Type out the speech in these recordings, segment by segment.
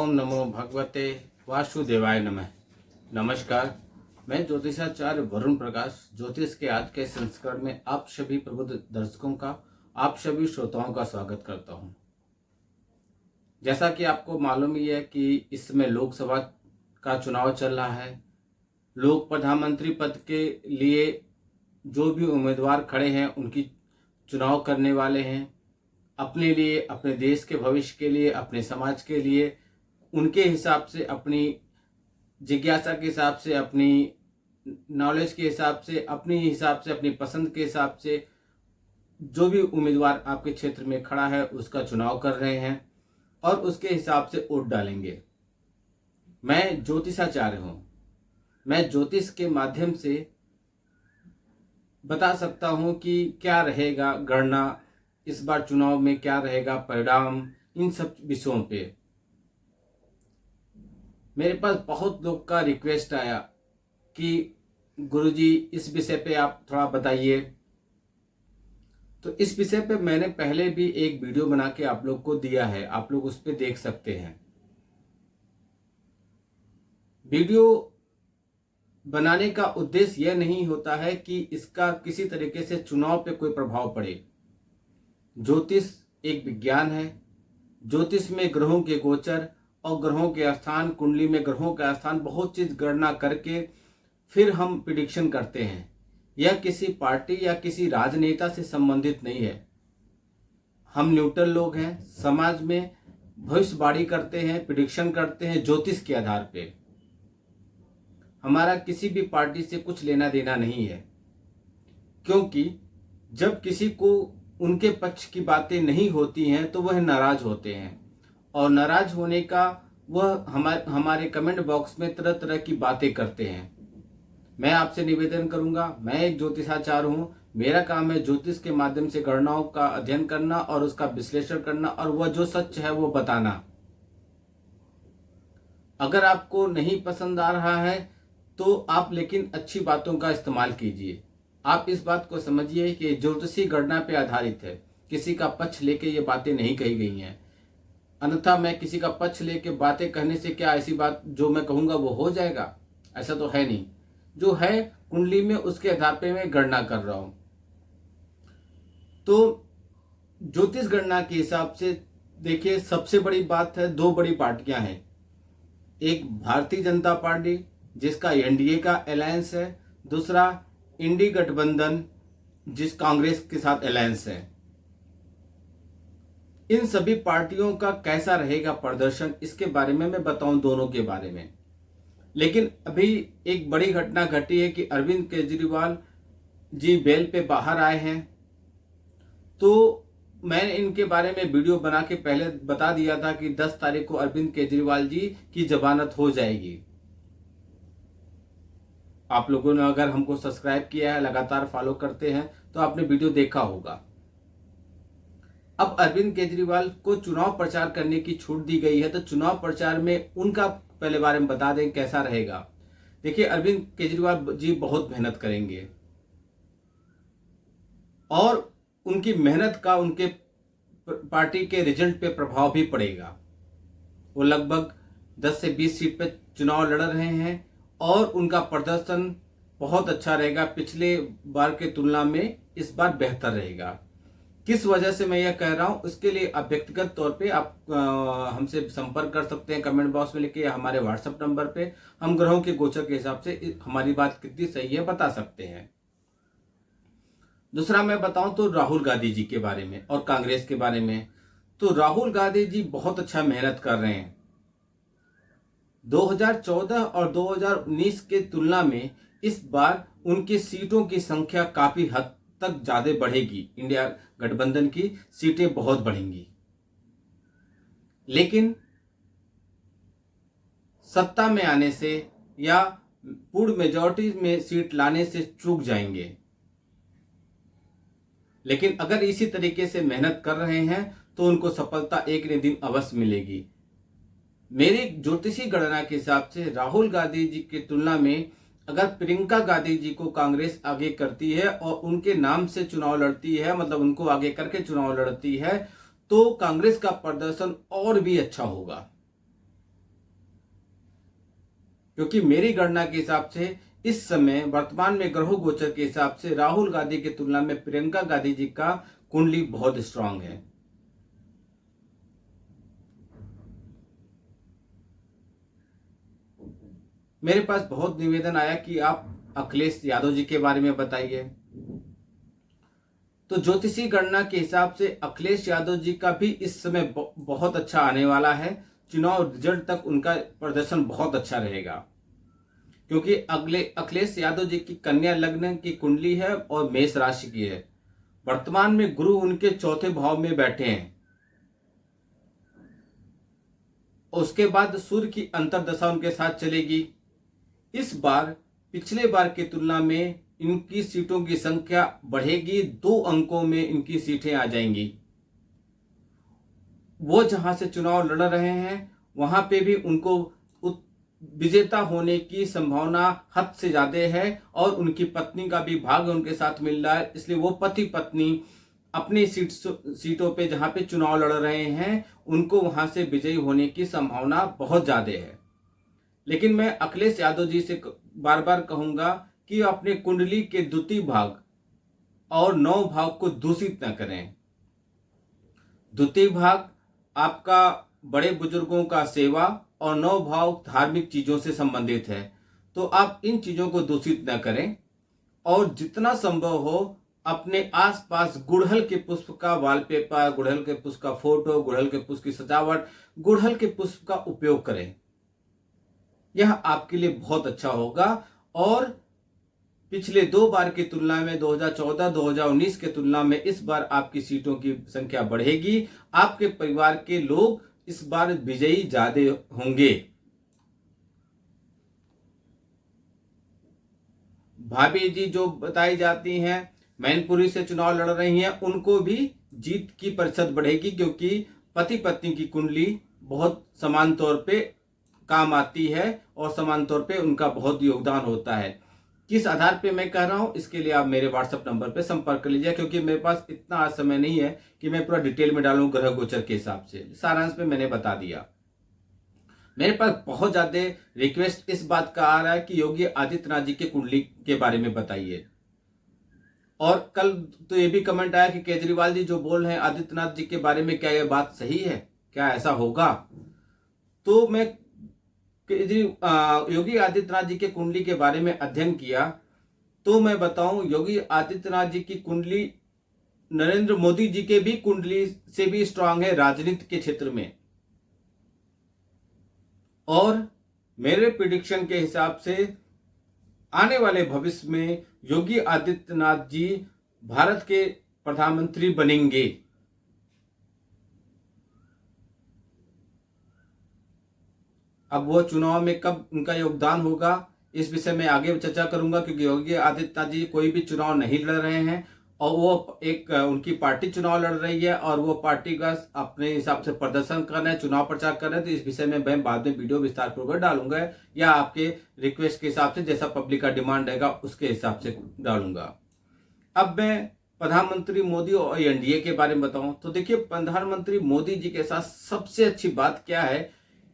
ओम नमो भगवते वासुदेवाय नमः। नमस्कार, मैं ज्योतिषाचार्य वरुण प्रकाश ज्योतिष के आज के संस्करण में आप सभी प्रबुद्ध दर्शकों का, आप सभी श्रोताओं का स्वागत करता हूं। जैसा कि आपको मालूम ही है कि इस समय लोकसभा का चुनाव चल रहा है। लोक प्रधानमंत्री पद के लिए जो भी उम्मीदवार खड़े हैं उनकी चुनाव करने वाले हैं। अपने लिए, अपने देश के भविष्य के लिए, अपने समाज के लिए, उनके हिसाब से, अपनी जिज्ञासा के हिसाब से, अपनी नॉलेज के हिसाब से, अपनी पसंद के हिसाब से जो भी उम्मीदवार आपके क्षेत्र में खड़ा है उसका चुनाव कर रहे हैं और उसके हिसाब से वोट डालेंगे। मैं ज्योतिषाचार्य हूँ। मैं ज्योतिष के माध्यम से बता सकता हूँ कि क्या रहेगा गणना, इस बार चुनाव में क्या रहेगा परिणाम, इन सब विषयों पे मेरे पास बहुत लोग का रिक्वेस्ट आया कि गुरुजी इस विषय पे आप थोड़ा बताइए। तो इस विषय पे मैंने पहले भी एक वीडियो बना के आप लोग को दिया है, आप लोग उस पे देख सकते हैं। वीडियो बनाने का उद्देश्य यह नहीं होता है कि इसका किसी तरीके से चुनाव पे कोई प्रभाव पड़े। ज्योतिष एक विज्ञान है। ज्योतिष में ग्रहों के गोचर और ग्रहों के स्थान, कुंडली में ग्रहों का स्थान, बहुत चीज गणना करके फिर हम प्रिडिक्शन करते हैं। यह किसी पार्टी या किसी राजनेता से संबंधित नहीं है। हम न्यूट्रल लोग हैं, समाज में भविष्यवाणी करते हैं, प्रिडिक्शन करते हैं ज्योतिष के आधार पे। हमारा किसी भी पार्टी से कुछ लेना देना नहीं है, क्योंकि जब किसी को उनके पक्ष की बातें नहीं होती हैं तो वह नाराज होते हैं और नाराज होने का वह हमारे कमेंट बॉक्स में तरह तरह की बातें करते हैं। मैं आपसे निवेदन करूंगा, मैं एक ज्योतिषाचार्य हूं। मेरा काम है ज्योतिष के माध्यम से गणनाओं का अध्ययन करना और उसका विश्लेषण करना और वह जो सच है वो बताना। अगर आपको नहीं पसंद आ रहा है तो आप लेकिन अच्छी बातों का इस्तेमाल कीजिए। आप इस बात को समझिए कि ज्योतिषी गणना पे आधारित है, किसी का पक्ष लेके ये बातें नहीं कही गई हैं। अन्यथा मैं किसी का पक्ष लेके बातें कहने से क्या ऐसी बात जो मैं कहूंगा वो हो जाएगा? ऐसा तो है नहीं। जो है कुंडली में उसके आधार पे मैं गणना कर रहा हूं। तो ज्योतिष गणना के हिसाब से देखिए, सबसे बड़ी बात है, दो बड़ी पार्टियां हैं। एक भारतीय जनता पार्टी जिसका एनडीए का अलायंस है, दूसरा इंडी गठबंधन जिस कांग्रेस के साथ अलायंस है। इन सभी पार्टियों का कैसा रहेगा प्रदर्शन, इसके बारे में मैं बताऊं, दोनों के बारे में। लेकिन अभी एक बड़ी घटना घटी है कि अरविंद केजरीवाल जी बेल पे बाहर आए हैं। तो मैंने इनके बारे में वीडियो बना के पहले बता दिया था कि 10 तारीख को अरविंद केजरीवाल जी की जमानत हो जाएगी। आप लोगों ने अगर हमको सब्सक्राइब किया है, लगातार फॉलो करते हैं, तो आपने वीडियो देखा होगा। अब अरविंद केजरीवाल को चुनाव प्रचार करने की छूट दी गई है, तो चुनाव प्रचार में उनका पहले बारे में बता दें कैसा रहेगा। देखिए, अरविंद केजरीवाल जी बहुत मेहनत करेंगे और उनकी मेहनत का उनके पार्टी के रिजल्ट पे प्रभाव भी पड़ेगा। वो लगभग 10 से 20 सीट पे चुनाव लड़ रहे हैं और उनका प्रदर्शन बहुत अच्छा रहेगा। पिछले बार के तुलना में इस बार बेहतर रहेगा। किस वजह से मैं यह कह रहा हूं, उसके लिए आप व्यक्तिगत तौर पे आप हमसे संपर्क कर सकते हैं कमेंट बॉक्स में लिख के, या हमारे व्हाट्सएप नंबर पे। हम ग्रहों के गोचर के हिसाब से हमारी बात कितनी सही है बता सकते हैं। दूसरा मैं बताऊं तो राहुल गांधी जी के बारे में और कांग्रेस के बारे में। तो राहुल गांधी जी बहुत अच्छा मेहनत कर रहे हैं। 2014 और 2019 के तुलना में इस बार उनकी सीटों की संख्या काफी हद तक ज्यादा बढ़ेगी। इंडिया गठबंधन की सीटें बहुत बढ़ेंगी, लेकिन सत्ता में आने से या पूर्ण मेजॉरिटी में सीट लाने से चूक जाएंगे। लेकिन अगर इसी तरीके से मेहनत कर रहे हैं तो उनको सफलता एक न दिन अवश्य मिलेगी। मेरी ज्योतिषी गणना के हिसाब से राहुल गांधी जी की तुलना में अगर प्रियंका गांधी जी को कांग्रेस आगे करती है और उनके नाम से चुनाव लड़ती है, मतलब उनको आगे करके चुनाव लड़ती है, तो कांग्रेस का प्रदर्शन और भी अच्छा होगा। क्योंकि मेरी गणना के हिसाब से इस समय वर्तमान में ग्रह गोचर के हिसाब से राहुल गांधी की तुलना में प्रियंका गांधी जी का कुंडली बहुत स्ट्रांग है। मेरे पास बहुत निवेदन आया कि आप अखिलेश यादव जी के बारे में बताइए। तो ज्योतिषी गणना के हिसाब से अखिलेश यादव जी का भी इस समय बहुत अच्छा आने वाला है। चुनाव रिजल्ट तक उनका प्रदर्शन बहुत अच्छा रहेगा, क्योंकि अगले अखिलेश यादव जी की कन्या लग्न की कुंडली है और मेष राशि की है। वर्तमान में गुरु उनके चौथे भाव में बैठे हैं। उसके बाद सूर्य की अंतर्दशा उनके साथ चलेगी। इस बार पिछले बार की तुलना में इनकी सीटों की संख्या बढ़ेगी, 2 अंकों में इनकी सीटें आ जाएंगी। वो जहां से चुनाव लड़ रहे हैं वहां पे भी उनको विजेता होने की संभावना हद से ज्यादा है, और उनकी पत्नी का भी भाग्य उनके साथ मिल रहा है। इसलिए वो पति पत्नी अपनी सीटों पे जहां पे चुनाव लड़ रहे हैं उनको वहां से विजयी होने की संभावना बहुत ज्यादा है। लेकिन मैं अखिलेश यादव जी से बार बार कहूंगा कि अपने कुंडली के द्वितीय भाग और 9 भाग को दूषित न करें। द्वितीय भाग आपका बड़े बुजुर्गों का सेवा और 9 भाव धार्मिक चीजों से संबंधित है, तो आप इन चीजों को दूषित न करें। और जितना संभव हो अपने आसपास गुड़हल के पुष्प का वॉलपेपर, गुड़हल के पुष्प का फोटो, गुड़हल के पुष्प की सजावट, गुड़हल के पुष्प का उपयोग करें। यह आपके लिए बहुत अच्छा होगा। और पिछले 2 बार की तुलना में 2014-2019 के तुलना में इस बार आपकी सीटों की संख्या बढ़ेगी। आपके परिवार के लोग इस बार विजयी ज्यादा होंगे। भाभी जी जो बताई जाती हैं मैनपुरी से चुनाव लड़ रही हैं, उनको भी जीत की प्रतिशत बढ़ेगी, क्योंकि पति पत्नी की कुंडली बहुत समान तौर पे काम आती है और समान तौर पे उनका बहुत योगदान होता है। किस आधार पे मैं कह रहा हूं इसके लिए आप मेरे व्हाट्सएप नंबर पे संपर्क कर लीजिए, क्योंकि मेरे पास इतना आज समय नहीं है कि मैं पूरा डिटेल में डालूं ग्रह गोचर के हिसाब से। सारांश में मैंने बता दिया। मेरे पास बहुत ज्यादा रिक्वेस्ट इस बात का आ रहा है कि योगी आदित्यनाथ जी के कुंडली के बारे में बताइए। और कल तो ये भी कमेंट आया कि केजरीवाल जी जो बोल रहे हैं आदित्यनाथ जी के बारे में, क्या यह बात सही है, क्या ऐसा होगा? तो मैं योगी आदित्यनाथ जी के कुंडली के बारे में अध्ययन किया, तो मैं बताऊं योगी आदित्यनाथ जी की कुंडली नरेंद्र मोदी जी के भी कुंडली से भी स्ट्रांग है राजनीति के क्षेत्र में। और मेरे प्रिडिक्शन के हिसाब से आने वाले भविष्य में योगी आदित्यनाथ जी भारत के प्रधानमंत्री बनेंगे। अब वो चुनाव में कब उनका योगदान होगा इस विषय में आगे चर्चा करूंगा, क्योंकि योगी आदित्यनाथ जी कोई भी चुनाव नहीं लड़ रहे हैं और वो एक उनकी पार्टी चुनाव लड़ रही है और वो पार्टी का अपने हिसाब से प्रदर्शन कर रहे हैं, चुनाव प्रचार कर रहे हैं। तो इस विषय में मैं बाद में वीडियो विस्तार पूर्वक डालूंगा, या आपके रिक्वेस्ट के हिसाब से जैसा पब्लिक का डिमांड रहेगा उसके हिसाब से डालूंगा। अब मैं प्रधानमंत्री मोदी और एनडीए के बारे में बताऊं तो देखिए, प्रधानमंत्री मोदी जी के साथ सबसे अच्छी बात क्या है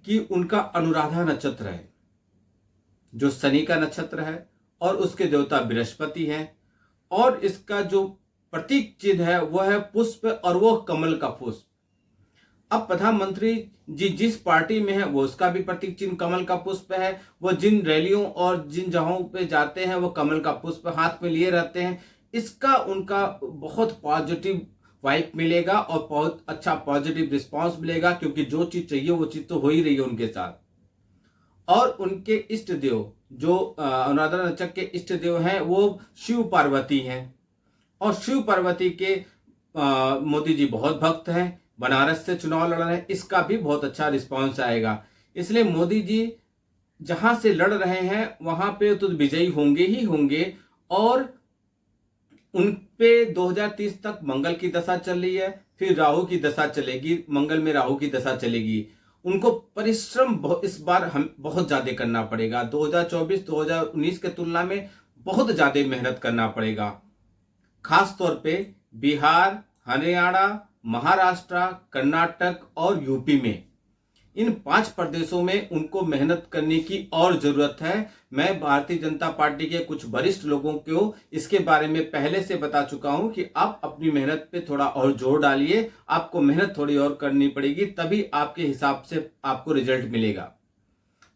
कि उनका अनुराधा नक्षत्र है, जो शनि का नक्षत्र है और उसके देवता बृहस्पति हैं। और इसका जो प्रतीक चिन्ह है वह है पुष्प, और वो कमल का पुष्प। अब प्रधानमंत्री जी जिस पार्टी में है वो उसका भी प्रतीक चिन्ह कमल का पुष्प है। वो जिन रैलियों और जिन जगहों पे जाते हैं वो कमल का पुष्प हाथ में लिए रहते हैं। इसका उनका बहुत पॉजिटिव वाइब मिलेगा और बहुत अच्छा पॉजिटिव रिस्पांस मिलेगा, क्योंकि जो चीज चाहिए वो चीज तो हो ही रही है उनके साथ। और उनके इष्ट देव जो अनुराधा नक्षत्र के इष्ट देव हैं वो शिव पार्वती हैं, और शिव पार्वती के मोदी जी बहुत भक्त हैं। बनारस से चुनाव लड़ रहे हैं, इसका भी बहुत अच्छा रिस्पांस आएगा। इसलिए मोदी जी जहां से लड़ रहे हैं वहां पे तो विजयी होंगे ही होंगे। और उन पे 2030 तक मंगल की दशा चल रही है, फिर राहु की दशा चलेगी, मंगल में राहु की दशा चलेगी। उनको परिश्रम इस बार हम बहुत ज्यादा करना पड़ेगा। 2024-2019 के तुलना में बहुत ज्यादा मेहनत करना पड़ेगा। खास तौर पे बिहार, हरियाणा, महाराष्ट्र, कर्नाटक और यूपी में इन 5 प्रदेशों में उनको मेहनत करने की और जरूरत है। मैं भारतीय जनता पार्टी के कुछ वरिष्ठ लोगों को इसके बारे में पहले से बता चुका हूं कि आप अपनी मेहनत पे थोड़ा और जोर डालिए, आपको मेहनत थोड़ी और करनी पड़ेगी, तभी आपके हिसाब से आपको रिजल्ट मिलेगा।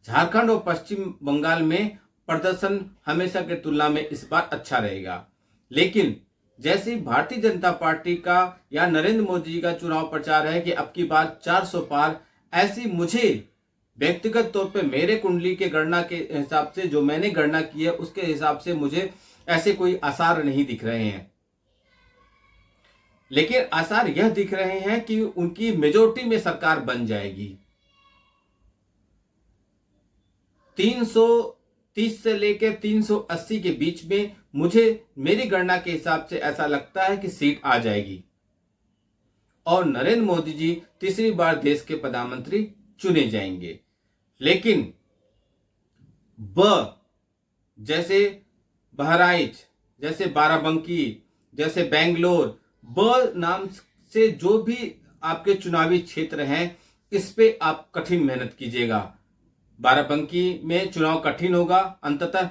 झारखंड और पश्चिम बंगाल में प्रदर्शन हमेशा की तुलना में इस बार अच्छा रहेगा, लेकिन जैसे ही भारतीय जनता पार्टी का या नरेंद्र मोदी जी का चुनाव प्रचार है कि अब की बार 400 पार, ऐसी मुझे व्यक्तिगत तौर पे मेरे कुंडली के गणना के हिसाब से, जो मैंने गणना की है उसके हिसाब से मुझे ऐसे कोई आसार नहीं दिख रहे हैं। लेकिन आसार यह दिख रहे हैं कि उनकी मेजोरिटी में सरकार बन जाएगी। 330 से लेकर 380 के बीच में मुझे मेरी गणना के हिसाब से ऐसा लगता है कि सीट आ जाएगी और नरेंद्र मोदी जी तीसरी बार देश के प्रधानमंत्री चुने जाएंगे। लेकिन जैसे बहराइच, जैसे बाराबंकी, जैसे बेंगलोर, नाम से जो भी आपके चुनावी क्षेत्र हैं, इस पे आप कठिन मेहनत कीजिएगा। बाराबंकी में चुनाव कठिन होगा, अंततः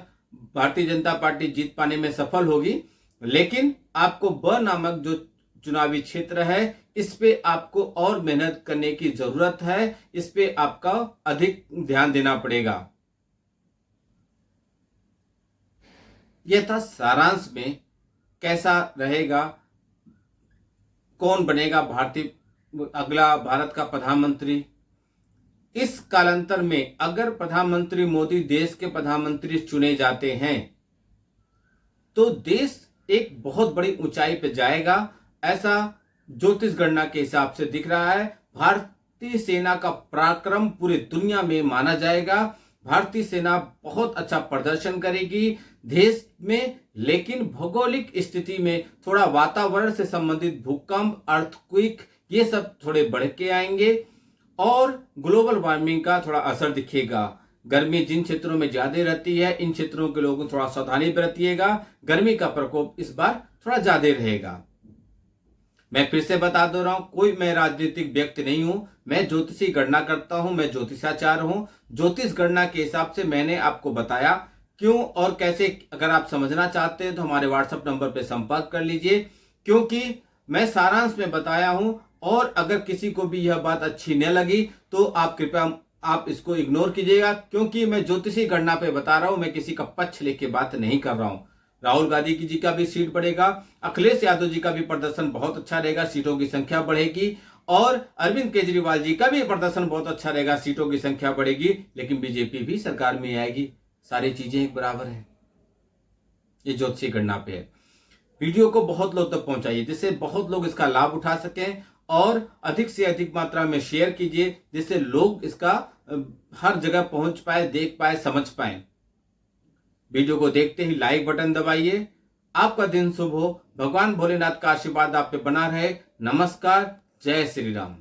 भारतीय जनता पार्टी जीत पाने में सफल होगी, लेकिन आपको नामक जो चुनावी क्षेत्र है इस पे आपको और मेहनत करने की जरूरत है, इस पे आपका अधिक ध्यान देना पड़ेगा। यह था सारांश में कैसा रहेगा, कौन बनेगा अगला भारत का प्रधानमंत्री। इस कालांतर में अगर प्रधानमंत्री मोदी देश के प्रधानमंत्री चुने जाते हैं तो देश एक बहुत बड़ी ऊंचाई पर जाएगा, ऐसा ज्योतिष गणना के हिसाब से दिख रहा है। भारतीय सेना का पराक्रम पूरी दुनिया में माना जाएगा। भारतीय सेना बहुत अच्छा प्रदर्शन करेगी देश में, लेकिन भौगोलिक स्थिति में थोड़ा वातावरण से संबंधित भूकंप, अर्थक्वेक, ये सब थोड़े बढ़ के आएंगे और ग्लोबल वार्मिंग का थोड़ा असर दिखेगा। गर्मी जिन क्षेत्रों में ज्यादा रहती है, इन क्षेत्रों के लोग थोड़ा सावधानी बरतिएगा। गर्मी का प्रकोप इस बार थोड़ा ज्यादा रहेगा। मैं फिर से बता दे रहा हूं, कोई मैं राजनीतिक व्यक्ति नहीं हूं, मैं ज्योतिषी गणना करता हूं, मैं ज्योतिषाचार्य हूं। ज्योतिष गणना के हिसाब से मैंने आपको बताया क्यों और कैसे। अगर आप समझना चाहते हैं तो हमारे व्हाट्सएप नंबर पर संपर्क कर लीजिए, क्योंकि मैं सारांश में बताया हूं और अगर किसी को भी यह बात अच्छी न लगी तो आप कृपया आप इसको इग्नोर कीजिएगा, क्योंकि मैं ज्योतिषी गणना पे बता रहा हूं, मैं किसी का पक्ष लेके बात नहीं कर रहा हूं। राहुल गांधी जी का भी सीट बढ़ेगा, अखिलेश यादव जी का भी प्रदर्शन बहुत अच्छा रहेगा, सीटों की संख्या बढ़ेगी, और अरविंद केजरीवाल जी का भी प्रदर्शन बहुत अच्छा रहेगा, सीटों की संख्या बढ़ेगी, लेकिन बीजेपी भी सरकार में आएगी। सारी चीजें एक बराबर है। ये ज्योतिषी गणना पे है। वीडियो को बहुत लोग तक पहुंचाइए जिससे बहुत लोग इसका लाभ उठा सकें, और अधिक से अधिक मात्रा में शेयर कीजिए जिससे लोग इसका हर जगह पहुंच पाए, देख पाए, समझ पाए। वीडियो को देखते ही लाइक बटन दबाइए। आपका दिन शुभ हो, भगवान भोलेनाथ का आशीर्वाद आप पे बना रहे। नमस्कार, जय श्री राम।